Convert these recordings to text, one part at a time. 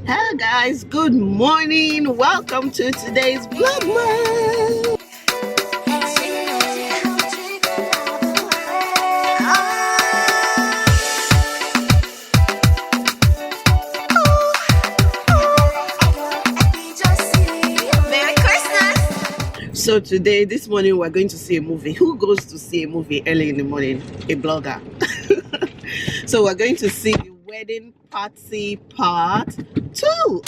Hello guys, good morning. Welcome to today's Vlogmas. Merry Christmas! So today, this morning, we're going to see a movie. Who goes to see a movie early in the morning? A blogger. So we're going to see the Wedding Party Part 2.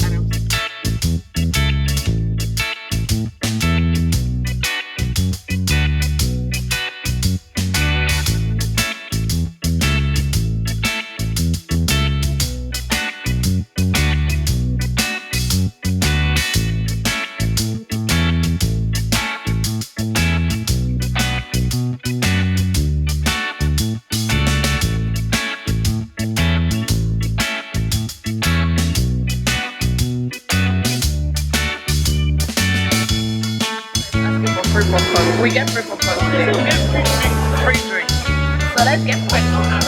We get free popcorn today. We get free drink. So let's get popcorn.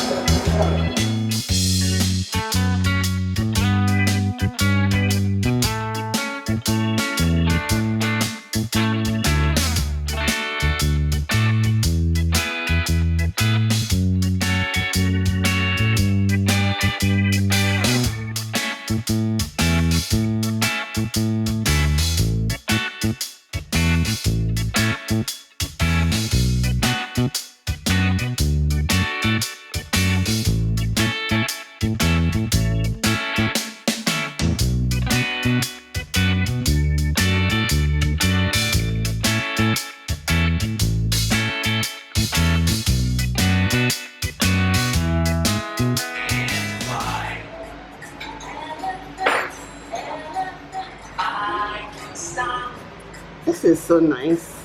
This is so nice.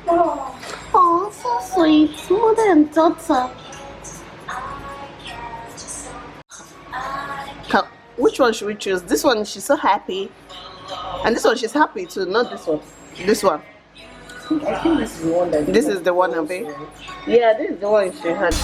Oh, so sweet. Mother and daughter. Which one should we choose? This one, she's so happy. And this one, she's happy too, not this one. This one. I think this is the one that. This is the one, Abby. Yeah, this is the one she had.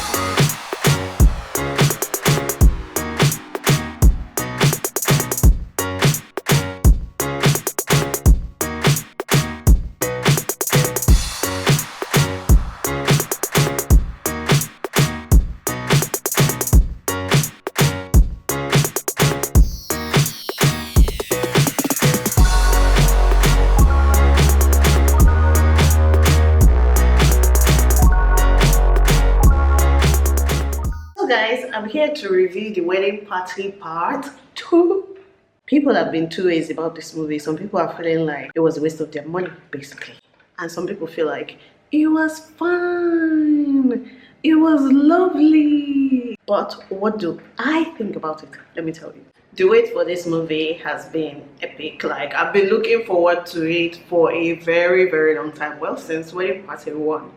Guys, I'm here to review the Wedding Party Part 2. People have been two ways about this movie. Some people are feeling like it was a waste of their money, basically. And some people feel like it was fun. It was lovely. But what do I think about it? Let me tell you. The wait for this movie has been epic. Like, I've been looking forward to it for a very, very long time. Well, since Wedding Party 1.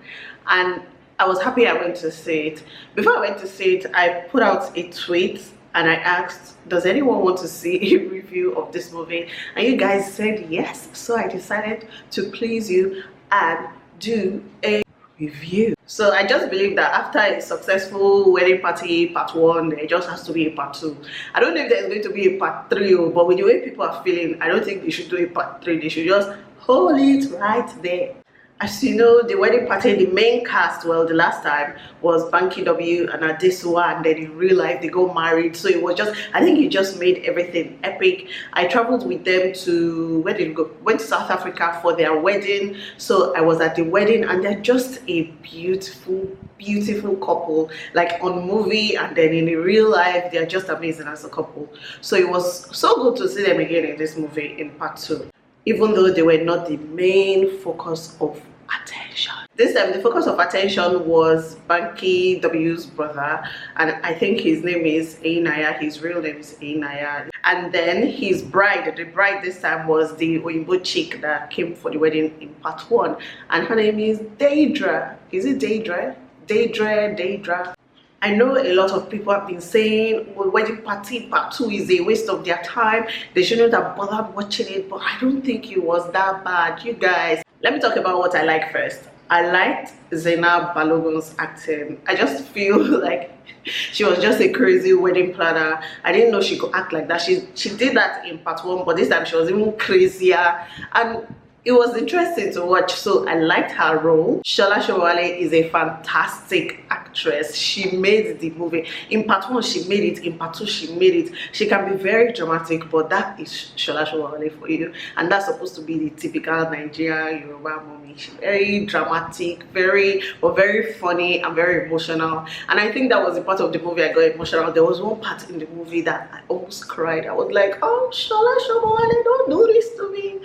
And I was happy I went to see it. Before I went to see it, I put out a tweet and I asked, does anyone want to see a review of this movie? And you guys said yes. So I decided to please you and do a review. So I just believe that after a successful Wedding Party Part 1, there just has to be a Part 2. I don't know if there's going to be a Part 3, but with the way people are feeling, I don't think they should do a Part 3. They should just hold it right there. As you know, the wedding party, the main cast, well, the last time was Banky W and Adesua, and then in real life they got married. So it was just, I think it just made everything epic. I traveled with them to, where did we go? Went to South Africa for their wedding. So I was at the wedding and they're just a beautiful, beautiful couple. Like on movie and then in real life, they're just amazing as a couple. So it was so good to see them again in this movie in Part 2. Even though they were not the main focus of attention. This time the focus of attention was Banky W's brother, and I think his name is Ainaya. His real name is Ainaya. And then his bride, the bride this time was the Oyinbo chick that came for the wedding in Part 1, and her name is Deidre. Is it Deidre? Deidre. I know a lot of people have been saying, well, Wedding Party Part 2 is a waste of their time. They shouldn't have bothered watching it, but I don't think it was that bad. You guys, let me talk about what I like first. I liked Zainab Balogun's acting. I just feel like she was just a crazy wedding planner. I didn't know she could act like that. She did that in part 1, but this time she was even crazier, and it was interesting to watch. So I liked her role. Shola Showale is a fantastic actress. She made the movie. In part 1 she made it, in part 2 she made it. She can be very dramatic, but that is Shola Showale for you, and that's supposed to be the typical Nigerian Yoruba mommy. She's very dramatic, very funny and very emotional, and I think that was the part of the movie I got emotional. There was one part in the movie that I almost cried. I was like, oh, Shola Showale, don't do this to me,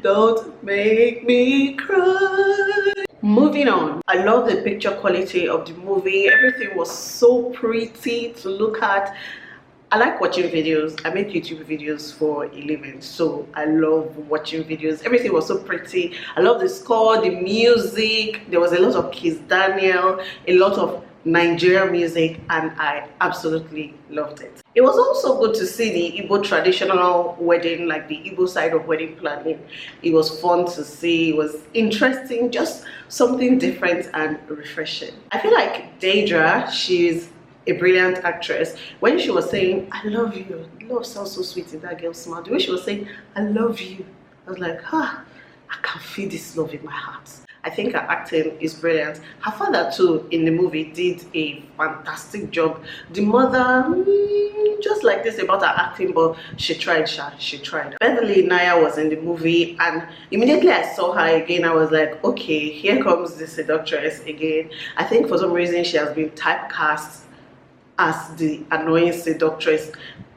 don't make me cry. Moving on, I love the picture quality of the movie. Everything was so pretty to look at. I like watching videos. I make YouTube videos for a living, so I love watching videos. Everything was so pretty. I love the score, the music. There was a lot of Kiss Daniel, a lot of Nigerian music, and I absolutely loved it. It was also good to see the Igbo traditional wedding, like the Igbo side of wedding planning. It was fun to see. It was interesting, just something different and refreshing. I feel like Deidre, she's a brilliant actress. When she was saying, I love you, love sounds so sweet in that girl's smile. The way she was saying, I love you, I was like, I can feel this love in my heart. I think her acting is brilliant. Her father too in the movie did a fantastic job. The mother, just like this about her acting, but she tried. Beverly Naya was in the movie, and immediately I saw her again, I was like, okay, here comes the seductress again. I think for some reason she has been typecast as the annoying seductress.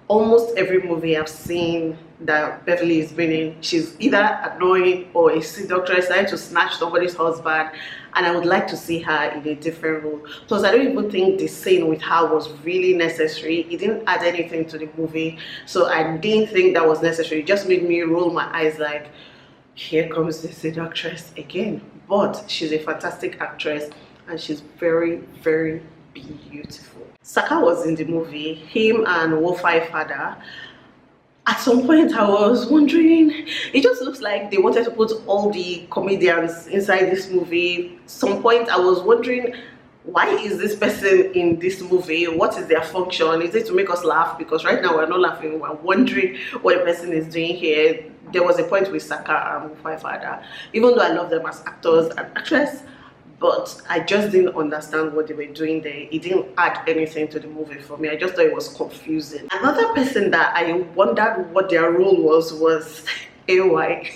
Almost every movie I've seen that Beverly is been in, she's either annoying or a seductress trying to snatch somebody's husband, and I would like to see her in a different role. Plus, I don't even think the scene with her was really necessary. It didn't add anything to the movie, so I didn't think that was necessary. It just made me roll my eyes like, here comes the seductress again. But she's a fantastic actress, and she's very beautiful. Saka was in the movie, him and Wofai Father. At some point I was wondering, it just looks like they wanted to put all the comedians inside this movie. Some point I was wondering, why is this person in this movie? What is their function? Is it to make us laugh? Because right now we're not laughing, we're wondering what the person is doing here. There was a point with Saka and Wofai Father. Even though I love them as actors and actresses, but I just didn't understand what they were doing there. It didn't add anything to the movie for me. I just thought it was confusing. Another person that I wondered what their role was AY.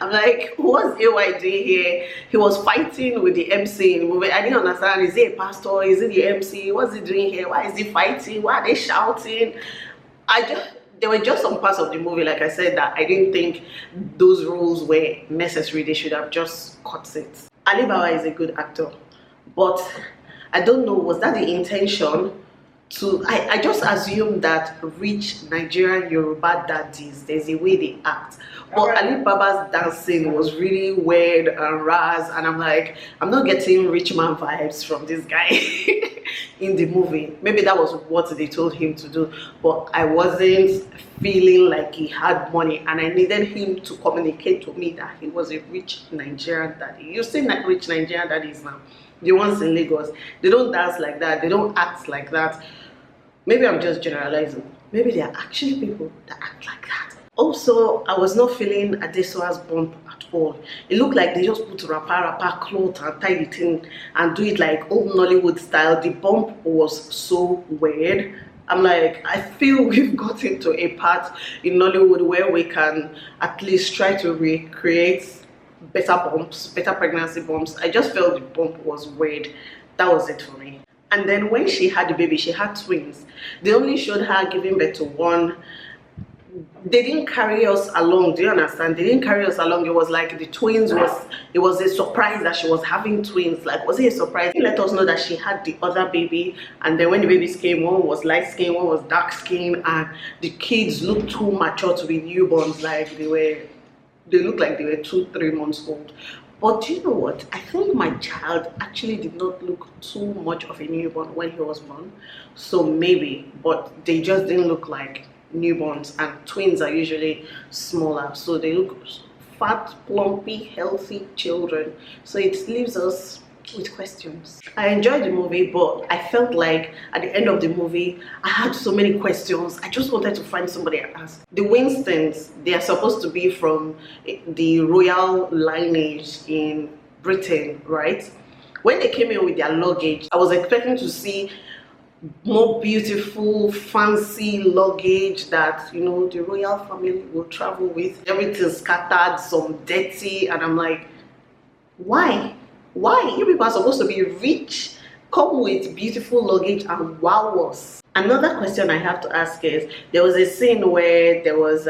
I'm like, what's AY doing here? He was fighting with the MC in the movie. I didn't understand. Is he a pastor? Is he the MC? What's he doing here? Why is he fighting? Why are they shouting? There were just some parts of the movie, like I said, that I didn't think those roles were necessary. They should have just cut it. Alibawa is a good actor, but I don't know, was that the intention to, I just assumed that rich Nigerian Yoruba daddies, there's a way they act, but Alibaba's dancing was really weird and ras, and I'm like, I'm not getting rich man vibes from this guy in the movie. Maybe that was what they told him to do, but I wasn't feeling like he had money, and I needed him to communicate to me that he was a rich Nigerian daddy. You see rich Nigerian daddies now, the ones in Lagos, they don't dance like that, they don't act like that. Maybe I'm just generalizing. Maybe there are actually people that act like that. Also, I was not feeling Adesuwa's bump at all. It looked like they just put rapper cloth and tie the thing and do it like old Nollywood style. The bump was so weird. I'm like, I feel we've gotten to a part in Nollywood where we can at least try to recreate better bumps, better pregnancy bumps. I just felt the bump was weird. That was it for me. And then when she had the baby, she had twins. They only showed her giving birth to one. They didn't carry us along. Do you understand? They didn't carry us along. It was like the twins it was a surprise that she was having twins. Like, was it a surprise? They let us know that she had the other baby, and then when the babies came, one was light skin, one was dark skin, and the kids looked too mature to be newborns. Like they looked like they were 2-3 months old. But do you know what? I think my child actually did not look too much of a newborn when he was born. So maybe, but they just didn't look like newborns, and twins are usually smaller, so they look fat, plumpy, healthy children. So it leaves us with questions. I enjoyed the movie, but I felt like at the end of the movie I had so many questions. I just wanted to find somebody to ask. The Winstons, they are supposed to be from the royal lineage in Britain, right? When they came in with their luggage, I was expecting to see more beautiful, fancy luggage that, you know, the royal family will travel with. Everything scattered, some dirty, and I'm like, why? Why? You people are supposed to be rich, come with beautiful luggage and wow us. Another question I have to ask is, there was a scene where there was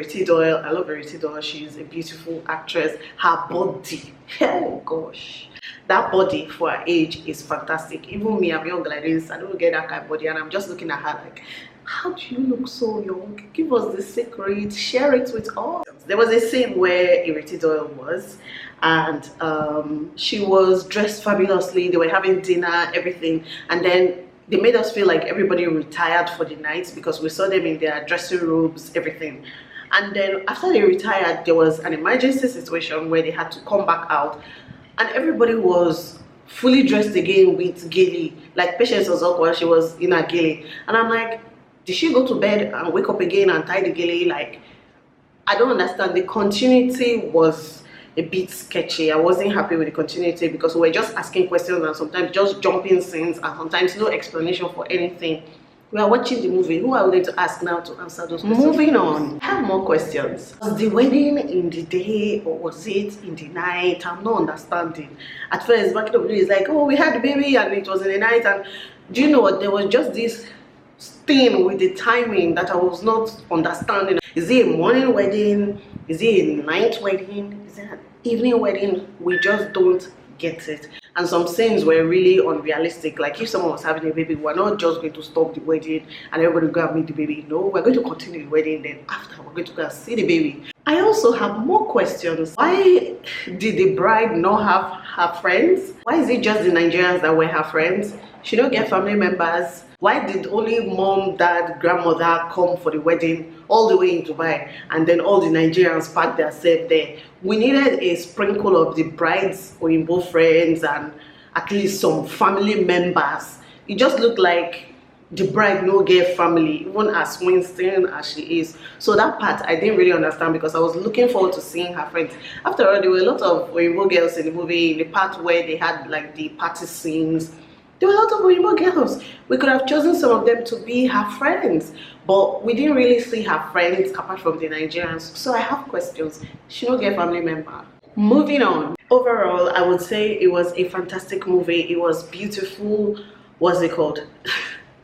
Tito. I love Tito. She's a beautiful actress. Her body, oh gosh, that body for her age is fantastic. Even me, I'm young like this, I don't get that kind of body, and I'm just looking at her like, how do you look so young? Give us the secret, share it with us. There was a scene where Tito was, and she was dressed fabulously. They were having dinner, everything, and then they made us feel like everybody retired for the night because we saw them in their dressing robes, everything. And then after they retired, there was an emergency situation where they had to come back out, and everybody was fully dressed again with ghillie. Like Patience was awkward, she was in a ghillie, and I'm like, did she go to bed and wake up again and tie the ghillie? Like, I don't understand. The continuity was a bit sketchy. I wasn't happy with the continuity because we were just asking questions and sometimes just jumping scenes and sometimes no explanation for anything. We are watching the movie. Who are we going to ask now to answer those questions? Moving on, I have more questions. Was the wedding in the day or was it in the night? I'm not understanding. At first, back in the day, it's like, oh, we had the baby and it was in the night. And do you know what? There was just this thing with the timing that I was not understanding. Is it a morning wedding? Is it a night wedding? Is it an evening wedding? We just don't get it. And some scenes were really unrealistic. Like if someone was having a baby, we're not just going to stop the wedding and everybody go and meet the baby. No, we're going to continue the wedding, then after we're going to go and see the baby. I also have more questions. Why did the bride not have her friends? Why is it just the Nigerians that were her friends? She don't get family members. Why did only mom, dad, grandmother come for the wedding all the way in Dubai and then all the Nigerians packed themselves there? We needed a sprinkle of the bride's Oyinbo friends and at least some family members. It just looked like the bride no get family, even as Winston as she is. So that part I didn't really understand because I was looking forward to seeing her friends. After all, there were a lot of Oyinbo girls in the movie, in the part where they had like the party scenes. There were a lot of Oyinbo girls. We could have chosen some of them to be her friends, but we didn't really see her friends apart from the Nigerians. So I have questions. She don't get family member. Moving on. Overall, I would say it was a fantastic movie. It was beautiful. What's it called?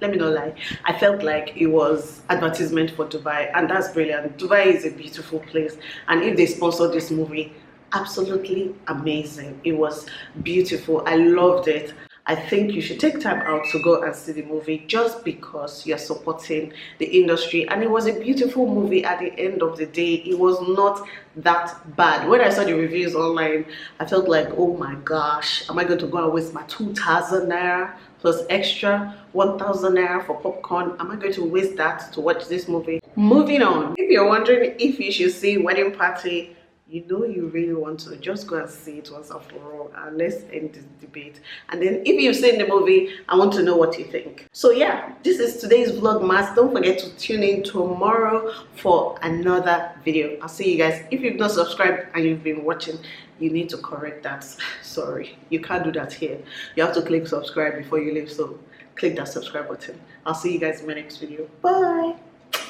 Let me not lie. I felt like it was advertisement for Dubai, and that's brilliant. Dubai is a beautiful place, and if they sponsored this movie, absolutely amazing. It was beautiful. I loved it. I think you should take time out to go and see the movie just because you're supporting the industry. And it was a beautiful movie at the end of the day. It was not that bad. When I saw the reviews online, I felt like, oh my gosh, am I going to go and waste my 2,000 naira plus extra 1,000 naira for popcorn? Am I going to waste that to watch this movie? Moving on. If you're wondering if you should see Wedding Party, you know you really want to, just go and see it once and for all, and let's end this debate. And then if you've seen the movie, I want to know what you think. So yeah, this is today's Vlogmas. Don't forget to tune in tomorrow for another video. I'll see you guys. If you've not subscribed and you've been watching, you need to correct that. Sorry, you can't do that here. You have to click subscribe before you leave, so click that subscribe button. I'll see you guys in my next video. Bye.